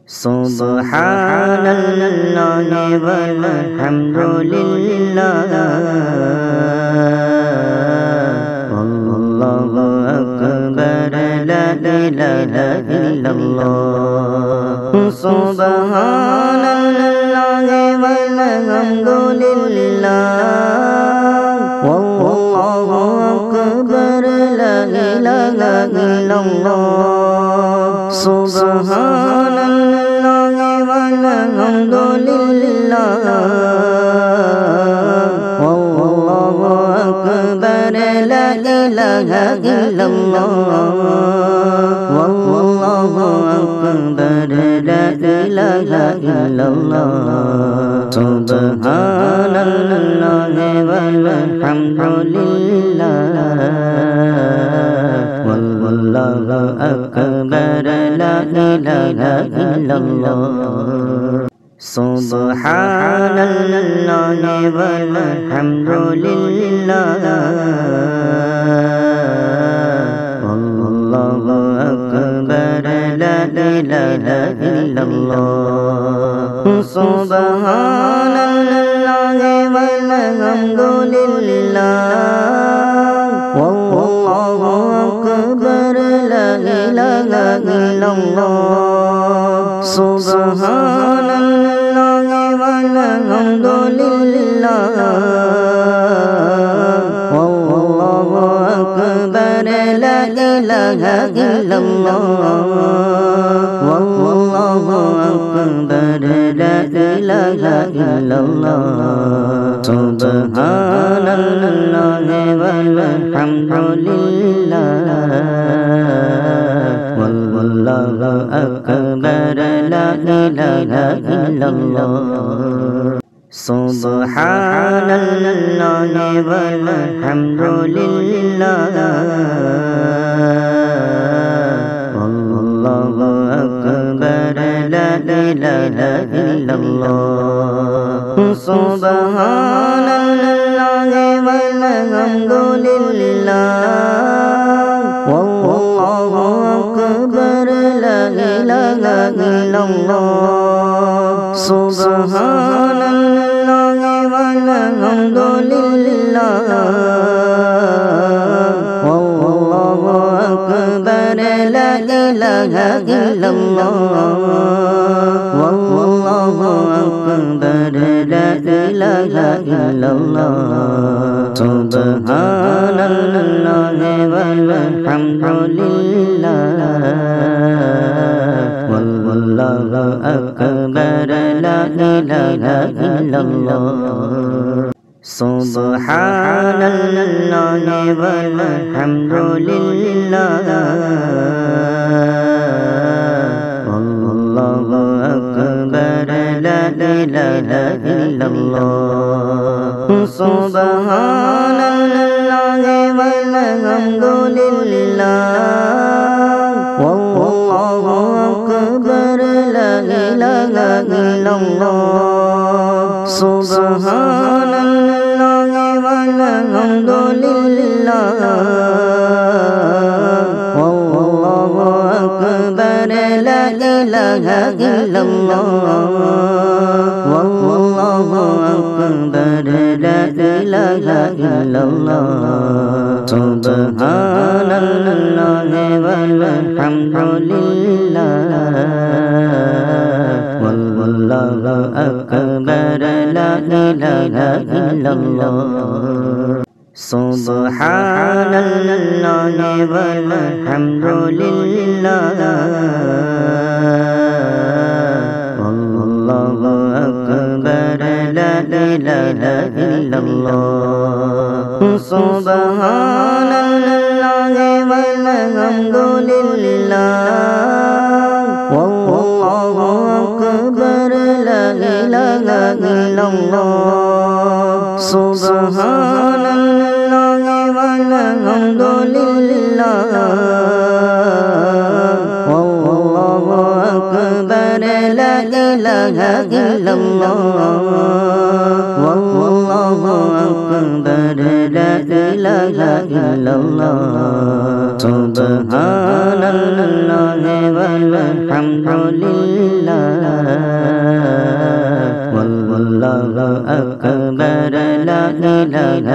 Subhanallahi walhamdulillah, Allahu akbar, la ilaha illallah. Subhanallahi walhamdulillah, Allahu akbar, la ilaha illallah. Subhanallahi walhamdulillah, Allahu akbar, la ilaha illallah. Allahu akbar, la ilaha illallah. Subhanallahi walhamdulillah, Allahu akbar, la ilaha illallah. Subhanallahi walhamdulillah, Allahu akbar, la ilaha illallah. Subhanallahi walhamdulillah, Allahu akbar, la ilaha illallah. Subhanallahi walhamdulillah, Allahu akbar, la ilaha illallah. Allahu akbar, la ilaha illallah. Subhanallahi walhamdulillah, Allahu akbar, la ilaha illallah. Subhanallahi walhamdulillah, Allahu akbar, la ilaha illallah. Subhanallahi walhamdulillah, Allahu akbar, la ilaha illallah. Subhanallahi walhamdulillah, Allahu akbar, la ilaha illallah. Allahu akbar, la ilaha illallah. Subhanallahi walhamdulillah, Allahu akbar, la ilaha illallah. Subhanallahi walhamdulillah, Allahu akbar, la ilaha illallah. Subhanallahi walhamdulillah, Allahu akbar, la ilaha illallah. Subhanallahi walhamdulillah, Allahu akbar, la ilaha illallah. Allahu akbar, la ilaha illallah. Subhanallahi walhamdulillah, Allahu akbar, la ilaha illallah. Subhanallahi walhamdulillah, Allahu akbar, la ilaha illallah. Subhanallahi walhamdulillah, Allahu akbar, la ilaha illallah. Subhanallahi walhamdulillah, Allahu akbar, la ilaha illallah. Allahu أكبر لا إله إلا الله سبحان الله والحمد لله والله أكبر لا إله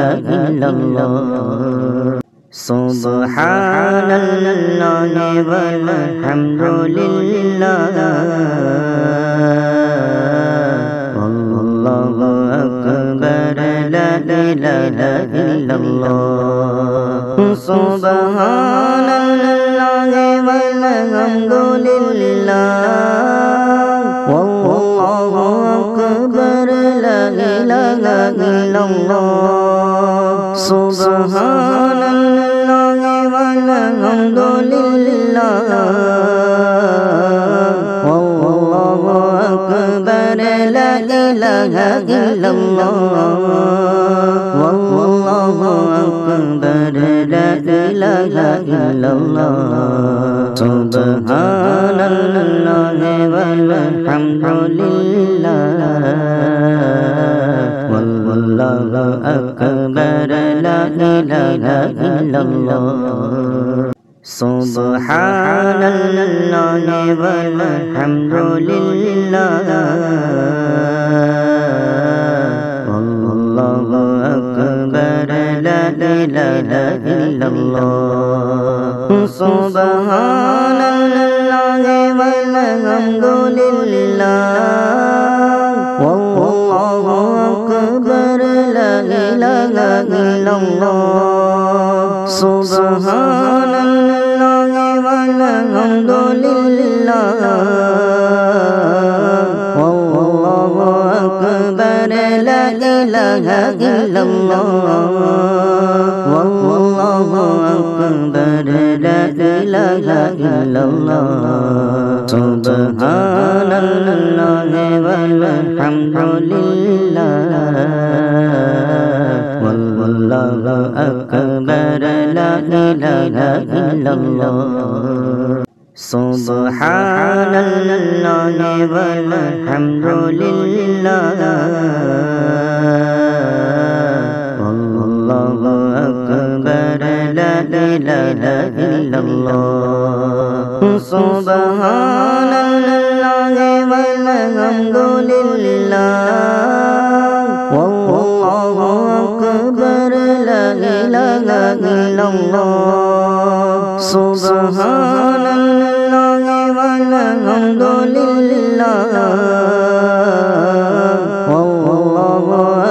إلا الله سبحان الله والحمد لله والله أكبر لا إله إلا الله سبحان الله والحمد لله والله أكبر لا إله إلا الله سبحان الله والحمد لله والله أكبر لا إله إلا الله والله أكبر لا إله إلا الله سبحان الله والحمد لله والله أكبر لا إله إلا الله سبحان الله والحمد لله والله أكبر لا إله إلا الله سبحان الله والحمد لله والله أكبر لا إله إلا الله سبحان الله والحمد لله والله أكبر لا إله إلا الله والله أكبر لا إله إلا الله سبحان الله والحمد لله والله أكبر لا إله إلا الله سبحان الله والحمد لله والله أكبر لا إله إلا الله سبحان الله والحمد لله والله أكبر لا إله إلا الله سبحان الله والحمد لله والله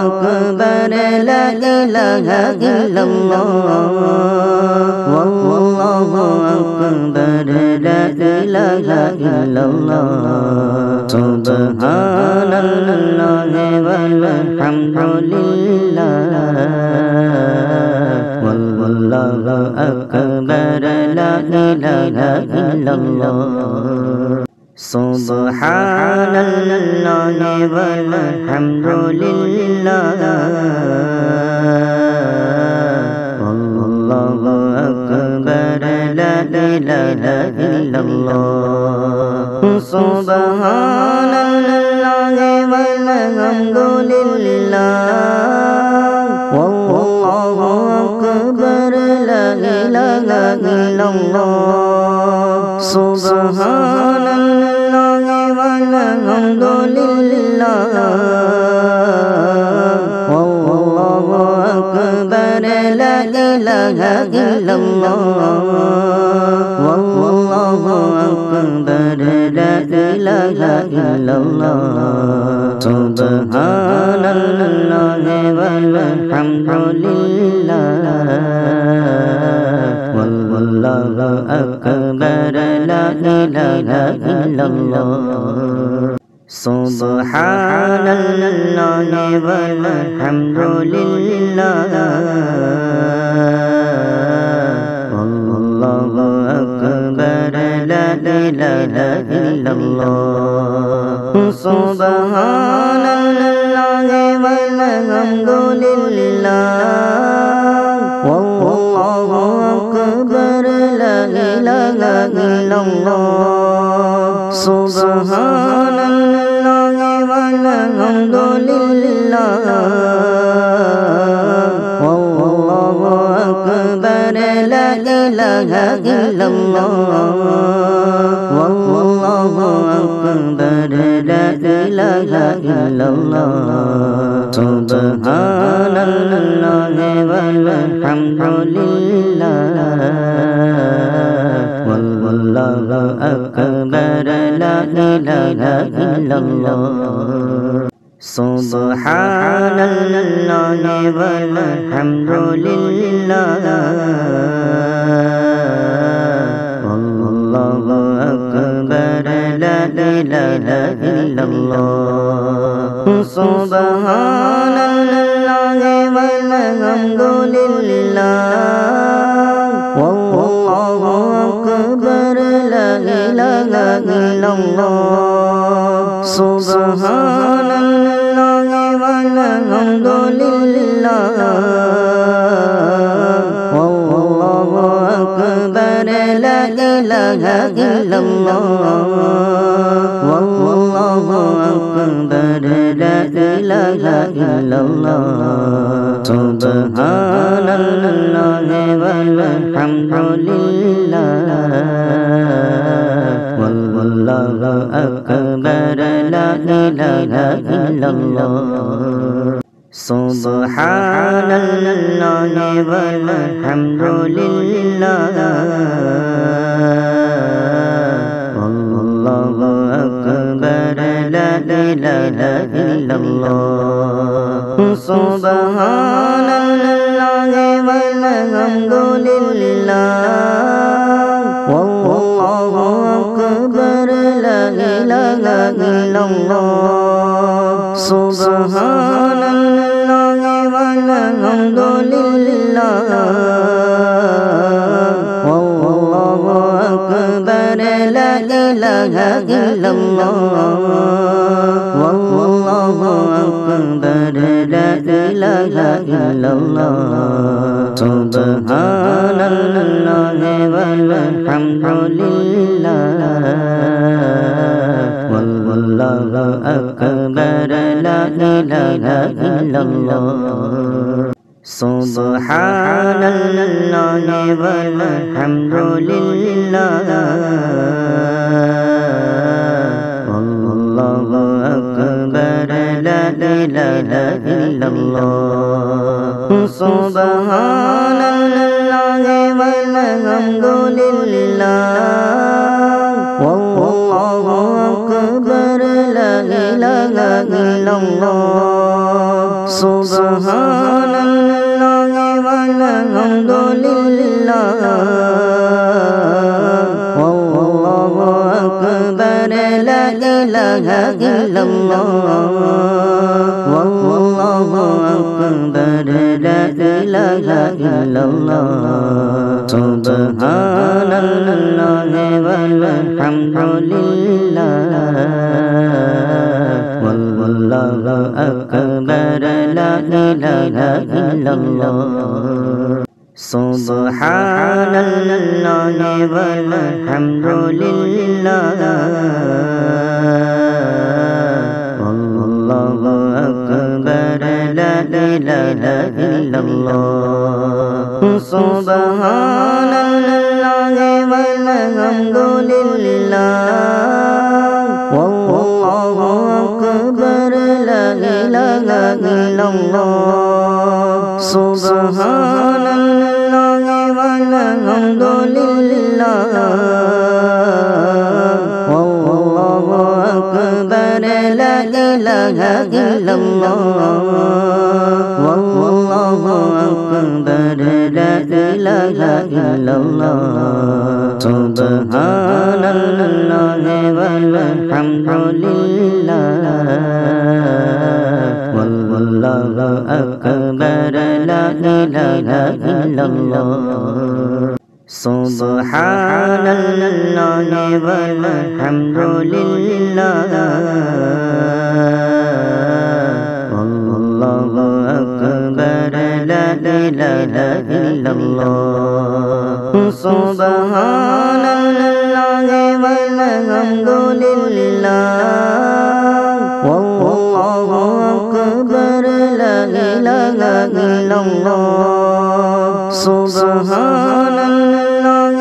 أكبر لا إله إلا الله والله أكبر لا إله إلا الله سبحان الله والحمد لله والله أكبر لا إله إلا الله سبحان الله والحمد لله والله أكبر لا إله إلا الله سبحان الله والحمد لله والله أكبر لا إله إلا الله سبحان الله والحمد لله والله أكبر لا إله إلا الله والله أكبر لا إله إلا الله سبحان الله والحمد لله والله أكبر لا إله إلا الله سبحان الله والحمد لله والله أكبر لا إله إلا الله سبحان الله والحمد لله والله أكبر لا إله إلا الله سبحان الله والحمد لله ilaha illallah wallahu akbar la ilaha illallah subhanallahi walhamdulillah wallahu akbar la ilaha illallah subhanallahi walhamdulillah wallahu akbar la ilaha illallah subhanallahi walhamdulillah wallahu akbar la ilaha illallah subhanallahi walhamdulillah wallahu akbar la ilaha illallah wallahu akbar la ilaha illallah subhanallahi walhamdulillah wallahu akbar la ilaha illallah subhanallahi walhamdulillah wallahu akbar la ilaha illallah subhanallahi walhamdulillah wallahu akbar la ilaha illallah subhanallahi walhamdulillah wallahu akbar la ilaha illallah wallahu akbar la ilaha illallah subhanallahi walhamdulillah wallahu akbar la ilaha illallah subhanallahi walhamdulillah wallahu akbar la ilaha illallah subhanallahi walhamdulillah wallahu akbar la ilaha illallah subhanallahi walhamdulillah wallahu akbar la ilaha illallah wallahu akbar la ilaha illallah subhanallahi walhamdulillah wallahu akbar la ilaha illallah subhanallahi walhamdulillah wallahu akbar la ilaha illallah subhanallahi walhamdulillah wallahu akbar la ilaha illallah subhanallahi walhamdulillah wallahu akbar la ilaha illallah wallahu akbar la ilaha illallah subhanallahi walhamdulillah wallahu akbar la ilaha illallah subhanallahi walhamdulillah wallahu akbar la ilaha illallah subhanallahi walhamdulillah wallahu akbar la ilaha illallah subhanallahi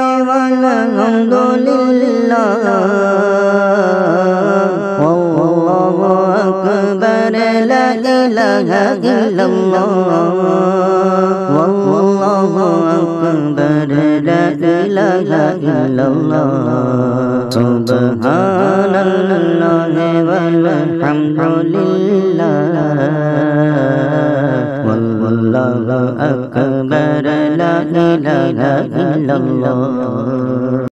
ইলাহা ইল্লাল্লাহ ওয়াল্লাহু আকবার লা ইলাহা ইল্লাল্লাহ সুবহানাল্লাহি ওয়াল হামদুলিল্লাহ ওয়াল্লাহু আকবার লা ইলাহা ইল্লাল্লাহ